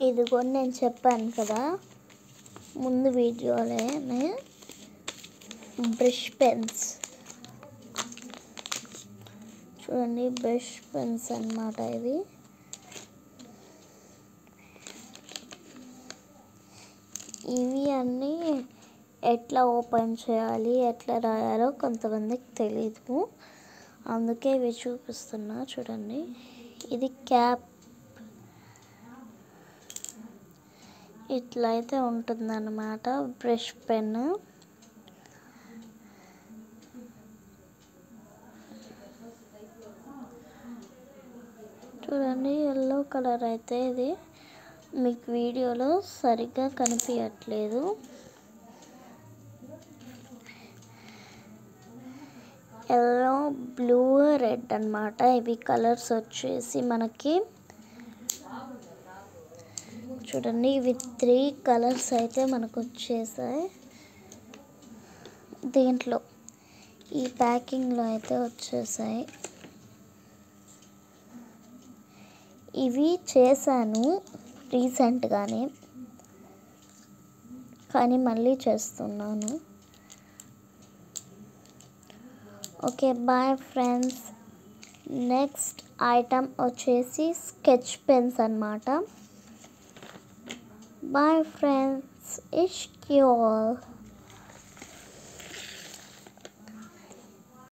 ఇది కూడా నేను చెప్పాను కదా ముందు వీడియోలోనే, బ్రష్ పెన్స్ చూడండి. బ్రష్ పెన్స్ అన్నమాట ఇది. ఇవి అన్నీ ఎట్లా ఓపెన్ చేయాలి, ఎట్లా రాయాలో కొంతమందికి తెలీదు, అందుకే ఇవి చూపిస్తున్నా. చూడండి, ఇది క్యాప్ ఇట్లా అయితే ఉంటుందన్నమాట బ్రష్ పెన్. చూడండి, ఎల్లో కలర్ అయితే ఇది మీకు వీడియోలో సరిగ్గా కనిపించట్లేదు. ఎల్లో, బ్లూ, రెడ్ అన్నమాట ఇవి కలర్స్ వచ్చేసి మనకి. చూడండి, ఇవి 3 కలర్స్ అయితే మనకు వచ్చేసాయి దీంట్లో. ఈ ప్యాకింగ్లో అయితే వచ్చేసాయి. ఇవి చేశాను రీసెంట్గానే, కానీ మళ్ళీ చేస్తున్నాను. Okay, bye friends. Next item వచ్చేసి స్కెచ్ పెన్స్ అన్నమాట. బాయ్ ఫ్రెండ్స్, ఇష్క్ యూ ఆల్.